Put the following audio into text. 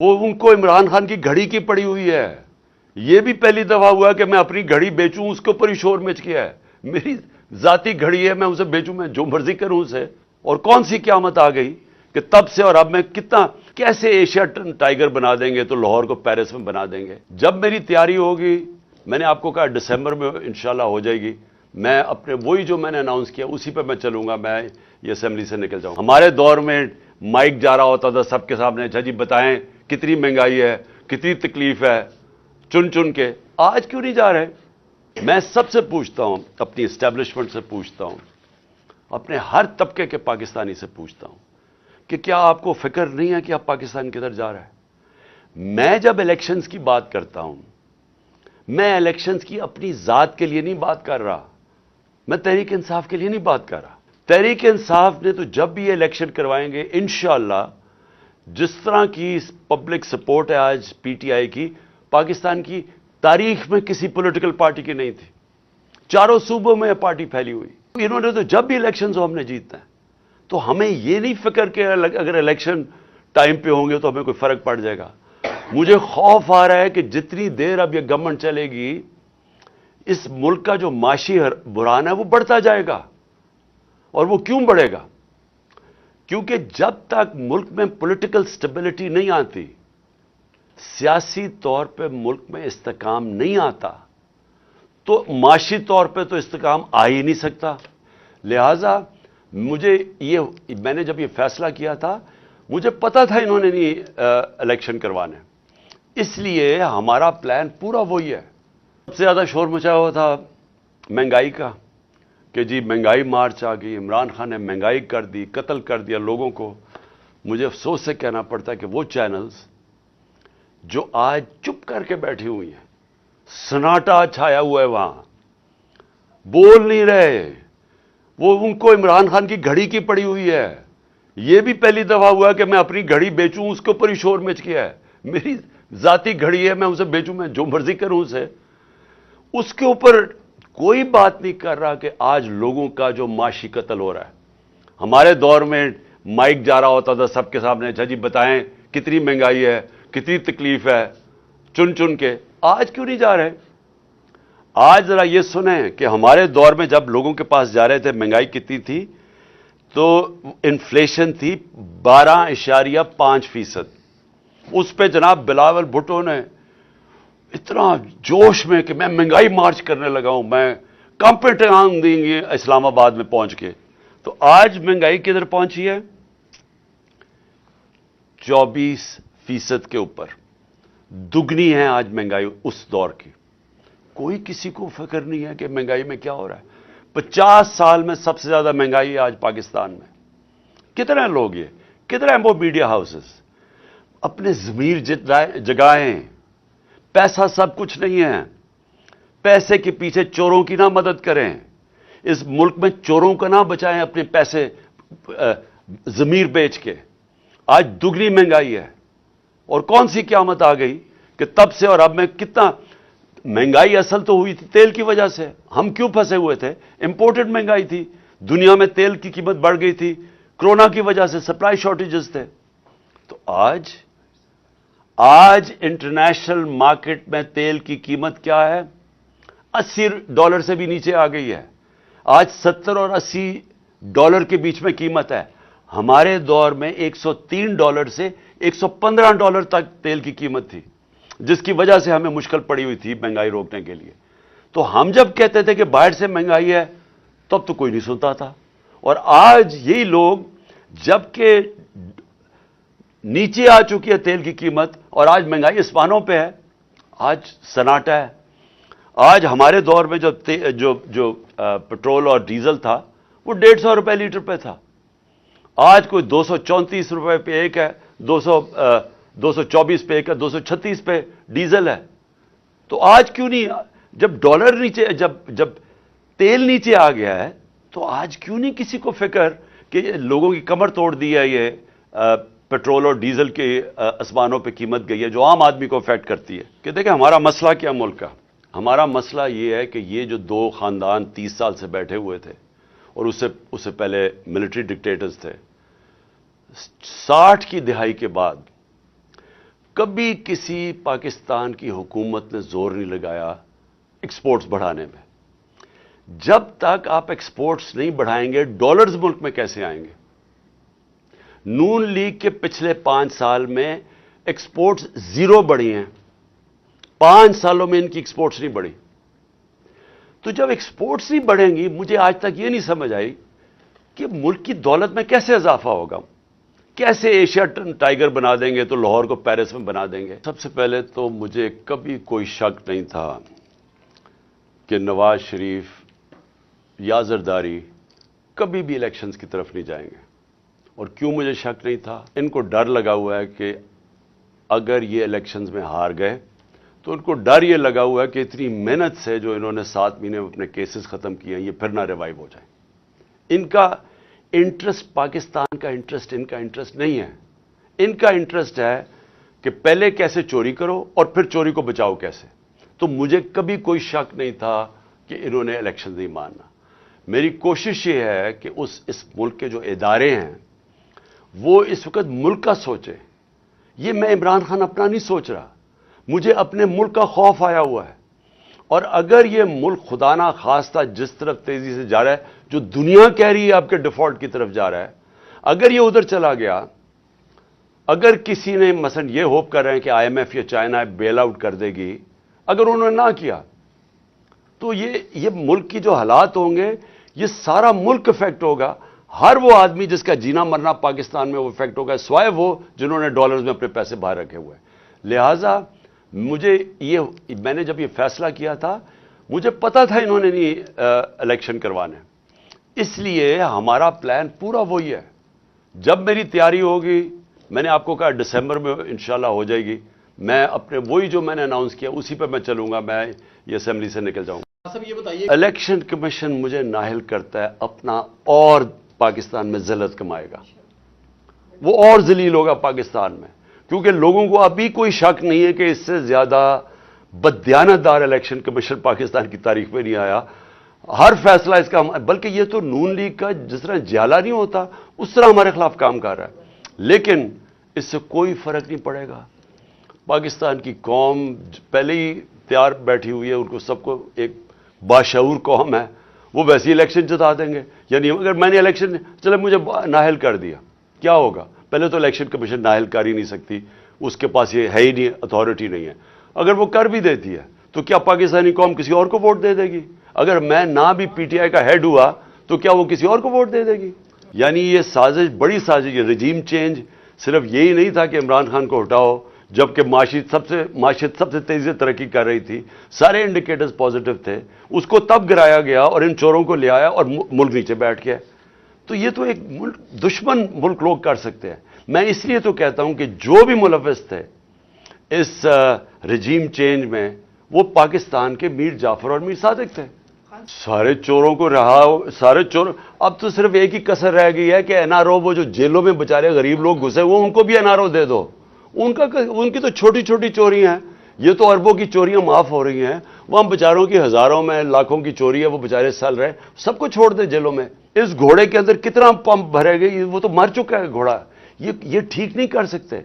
وہ उनको इमरान खान की घड़ी की पड़ी हुई है। ये भी पहली दफा हुआ कि मैं अपनी घड़ी बेचूं, उसके ऊपर ही शोर मच गया है। मेरी जाती घड़ी है, मैं उसे बेचूं, मैं जो मर्जी करूं उसे। और कौन सी क़यामत आ गई कि तब से और अब में कितना कैसे एशिया टाइगर बना देंगे तो लाहौर को पेरिस में बना देंगे। जब मेरी तैयारी होगी, मैंने आपको कहा दिसंबर में इंशाल्लाह हो जाएगी, मैं अपने वही जो मैंने अनाउंस किया उसी पे मैं चलूंगा, मैं ये असेंबली से निकल जाऊंगा। हमारे दौर में माइक जा रहा होता था सबके सामने, अच्छा जी बताएं कितनी महंगाई है, कितनी तकलीफ है, चुन चुन के। आज क्यों नहीं जा रहे? मैं सबसे पूछता हूं, अपनी एस्टेब्लिशमेंट से पूछता हूं, अपने हर तबके के पाकिस्तानी से पूछता हूं कि क्या आपको फिक्र नहीं है कि आप पाकिस्तान किधर जा रहा है? मैं जब इलेक्शंस की बात करता हूं, मैं इलेक्शंस की अपनी जात के लिए नहीं बात कर रहा, मैं तहरीक इंसाफ के लिए नहीं बात कर रहा। तहरीक इंसाफ ने तो जब भी ये इलेक्शन करवाएंगे इंशाअल्लाह, जिस तरह की पब्लिक सपोर्ट है आज पीटीआई की, पाकिस्तान की तारीख में किसी पॉलिटिकल पार्टी की नहीं थी। चारों सूबों में पार्टी फैली हुई। इन्होंने तो जब भी इलेक्शन हो हमने जीतना है। तो हमें ये नहीं फिक्र कि अगर इलेक्शन टाइम पे होंगे तो हमें कोई फर्क पड़ जाएगा। मुझे खौफ आ रहा है कि जितनी देर अब ये गवर्नमेंट चलेगी, इस मुल्क का जो माशी बुरान है वो बढ़ता जाएगा। और वो क्यों बढ़ेगा? क्योंकि जब तक मुल्क में पॉलिटिकल स्टेबिलिटी नहीं आती, सियासी तौर पे मुल्क में इस्तेकाम नहीं आता, तो माशी तौर पे तो इस्तेकाम आ ही नहीं सकता। लिहाजा मैंने जब ये फैसला किया था, मुझे पता था इन्होंने नहीं इलेक्शन करवाने, इसलिए हमारा प्लान पूरा वही है। सबसे ज्यादा शोर मचाया हुआ था महंगाई का कि जी महंगाई मार्च आ गई, इमरान खान ने महंगाई कर दी, कत्ल कर दिया लोगों को। मुझे अफसोस से कहना पड़ता है कि वो चैनल्स जो आज चुप करके बैठी हुई हैं, सन्नाटा छाया हुआ है, वहां बोल नहीं रहे, वो उनको इमरान खान की घड़ी की पड़ी हुई है। ये भी पहली दफा हुआ कि मैं अपनी घड़ी बेचूं, उसके ऊपर ही शोर मच गया है। मेरी जाती घड़ी है, मैं उसे बेचूं, मैं जो मर्जी करूं उसे। उसके ऊपर कोई बात नहीं कर रहा कि आज लोगों का जो माशी कत्ल हो रहा है। हमारे दौर में माइक जा रहा होता था सबके सामने, अच्छा जी बताएं कितनी महंगाई है, कितनी तकलीफ है, चुन चुन के। आज क्यों नहीं जा रहे? आज जरा ये सुने कि हमारे दौर में जब लोगों के पास जा रहे थे, महंगाई कितनी थी, तो इन्फ्लेशन थी 12.5%। उस पे जनाब बिलावल भुट्टो ने इतना जोश में कि मैं महंगाई मार्च करने लगा हूं, मैं कंपटीशन देंगे इस्लामाबाद में पहुंच के। तो आज महंगाई किधर पहुंची है? 24% के ऊपर, दुगनी है आज महंगाई उस दौर की। कोई किसी को फिक्र नहीं है कि महंगाई में क्या हो रहा है। 50 साल में सबसे ज्यादा महंगाई है आज पाकिस्तान में। कितने लोग ये, कितने वो मीडिया हाउसेस अपने ज़मीर जगाएं। पैसा सब कुछ नहीं है, पैसे के पीछे चोरों की ना मदद करें। इस मुल्क में चोरों का ना बचाएं अपने पैसे ज़मीर बेच के। आज दुगनी महंगाई है। और कौन सी क़यामत आ गई कि तब से और अब में कितना महंगाई असल तो हुई थी तेल की वजह से। हम क्यों फंसे हुए थे? इंपोर्टेड महंगाई थी, दुनिया में तेल की कीमत बढ़ गई थी, कोरोना की वजह से सप्लाई शॉर्टेजेस थे। तो आज इंटरनेशनल मार्केट में तेल की कीमत क्या है? $80 से भी नीचे आ गई है। आज 70 और $80 के बीच में कीमत है। हमारे दौर में $103 से $115 तक तेल की कीमत थी, जिसकी वजह से हमें मुश्किल पड़ी हुई थी महंगाई रोकने के लिए। तो हम जब कहते थे कि बाहर से महंगाई है, तब तो कोई नहीं सुनता था। और आज यही लोग, जबकि नीचे आ चुकी है तेल की कीमत और आज महंगाई आसमानों पे है, आज सन्नाटा है। आज हमारे दौर में जो पेट्रोल और डीजल था वो 150 रुपए लीटर पे था, आज कोई 234 रुपए पे एक है, 224 पे एक है, 236 पे डीजल है। तो आज क्यों नहीं, जब डॉलर नीचे, जब तेल नीचे आ गया है, तो आज क्यों नहीं किसी को फिक्र कि लोगों की कमर तोड़ दी है ये पेट्रोल और डीजल के आसमानों पे कीमत गई है, जो आम आदमी को अफेक्ट करती है। कि देखिए हमारा मसला क्या मुल्क का, हमारा मसला ये है कि ये जो दो खानदान 30 साल से बैठे हुए थे, और उससे पहले मिलिट्री डिक्टेटर्स थे, 60 की दिहाई के बाद کبھی کسی پاکستان کی حکومت نے زور نہیں لگایا ایکسپورٹس بڑھانے میں. جب تک آپ ایکسپورٹس نہیں بڑھائیں گے ڈالرز ملک میں کیسے آئیں گے؟ نون لیگ کے پچھلے 5 سال میں ایکسپورٹس زیرو بڑھی ہیں. 5 سالوں میں ان کی ایکسپورٹس نہیں بڑھی. تو جب ایکسپورٹس نہیں بڑھیں گی، مجھے آج تک یہ نہیں سمجھ آئی کہ ملک کی دولت میں کیسے اضافہ ہوگا. کیسے ایشیا ٹائیگر بنا دیں گے تو لاہور کو پیرس میں بنا دیں گے. سب سے پہلے تو مجھے کبھی کوئی شک نہیں تھا کہ نواز شریف یا زرداری کبھی بھی الیکشنز کی طرف نہیں جائیں گے. اور کیوں مجھے شک نہیں تھا؟ ان کو ڈر لگا ہوا ہے کہ اگر یہ الیکشنز میں ہار گئے تو ان کو ڈر یہ لگا ہوا ہے کہ اتنی محنت سے جو انہوں نے 7 مہینے میں اپنے کیسز ختم کیے ہیں یہ پھر نہ ریوائیو ہو جائیں. ان کا انٹرسٹ پاکستان کا انٹرسٹ ان کا انٹرسٹ نہیں ہے. ان کا انٹرسٹ ہے کہ پہلے کیسے چوری کرو اور پھر چوری کو بچاؤ کیسے. تو مجھے کبھی کوئی شک نہیں تھا کہ انہوں نے الیکشن نہیں ماننا. میری کوشش یہ ہے کہ اس ملک کے جو ادارے ہیں وہ اس وقت ملک کا سوچے. یہ میں عمران خان اپنا نہیں سوچ رہا، مجھے اپنے ملک کا خوف آیا ہوا ہے. اور اگر یہ ملک خدا نہ خواستہ جس طرف تیزی سے جا رہا ہے، جو دنیا کہہ رہی ہے آپ کے ڈیفالٹ کی طرف جا رہا ہے، اگر یہ ادھر چلا گیا، اگر کسی نے مثلا یہ ہوپ کر رہے ہیں کہ آئی ایم ایف یا چائنا بیل آؤٹ کر دے گی، اگر انہوں نے نہ کیا تو یہ ملک کی جو حالات ہوں گے یہ سارا ملک افیکٹ ہوگا. ہر وہ آدمی جس کا جینا مرنا پاکستان میں وہ افیکٹ ہوگا، سوائے وہ جنہوں نے ڈالرز میں اپنے پیسے باہر رکھے ہوئے. لہٰذا میں نے جب یہ فیصلہ کیا تھا مجھے پتا تھا انہوں نے نہیں الیکشن کروانے. اس لیے ہمارا پلان پورا وہی ہے. جب میری تیاری ہوگی، میں نے آپ کو کہا دسمبر میں انشاءاللہ ہو جائے گی، میں اپنے وہی جو میں نے اناؤنس کیا اسی پہ میں چلوں گا. میں یہ اسمبلی سے نکل جاؤں گا. صاحب یہ بتائیے، الیکشن کمیشن مجھے نااہل کرتا ہے اپنا، اور پاکستان میں ذلت کمائے گا، وہ اور ذلیل ہوگا پاکستان میں. کیونکہ لوگوں کو ابھی کوئی شک نہیں ہے کہ اس سے زیادہ بددیانت دار الیکشن کمیشن پاکستان کی تاریخ میں نہیں آیا. ہر فیصلہ اس کا، بلکہ یہ تو نون لیگ کا جس طرح جیالہ نہیں ہوتا اس طرح ہمارے خلاف کام کر رہا ہے. لیکن اس سے کوئی فرق نہیں پڑے گا. پاکستان کی قوم پہلے ہی تیار بیٹھی ہوئی ہے، ان کو سب کو ایک باشعور قوم ہے، وہ ویسی الیکشن جتا دیں گے. یعنی اگر میں نے الیکشن چلے مجھے نااہل کر دیا، کیا ہوگا؟ پہلے تو الیکشن کمیشن نااہل کر ہی نہیں سکتی، اس کے پاس یہ ہے ہی نہیں، اتھارٹی نہیں ہے. اگر وہ کر بھی دیتی ہے تو کیا پاکستانی قوم کسی اور کو ووٹ دے دے گی؟ اگر میں نہ بھی پی ٹی آئی کا ہیڈ ہوا تو کیا وہ کسی اور کو ووٹ دے دے گی؟ یعنی یہ سازش، بڑی سازش، یہ رجیم چینج صرف یہی نہیں تھا کہ عمران خان کو ہٹاؤ جبکہ معیشت سب سے تیزی سے ترقی کر رہی تھی، سارے انڈیکیٹرز پازیٹو تھے، اس کو تب گرایا گیا اور ان چوروں کو لے آیا اور ملک نیچے بیٹھ گیا. تو یہ تو ایک دشمن ملک لوگ کر سکتے ہیں. میں اس لیے تو کہتا ہوں کہ جو بھی ملوث تھے اس رجیم چینج میں وہ پاکستان کے میر جعفر اور میر صادق تھے. سارے چوروں کو رہا، سارے چور، اب تو صرف ایک ہی کسر رہ گئی ہے کہ این آر او، وہ جو جیلوں میں بیچارے غریب لوگ گھسے وہ ان کو بھی این آر او دے دو. ان کی تو چھوٹی چھوٹی چوریاں ہیں، یہ تو اربوں کی چوریاں معاف ہو رہی ہیں، وہاں بیچاروں کی ہزاروں میں لاکھوں کی چوری ہے، وہ بیچارے سل رہے، سب کو چھوڑ دے جیلوں میں. اس گھوڑے کے اندر کتنا پمپ بھرے گئے، وہ تو مر چکا ہے گھوڑا. یہ ٹھیک نہیں کر سکتے.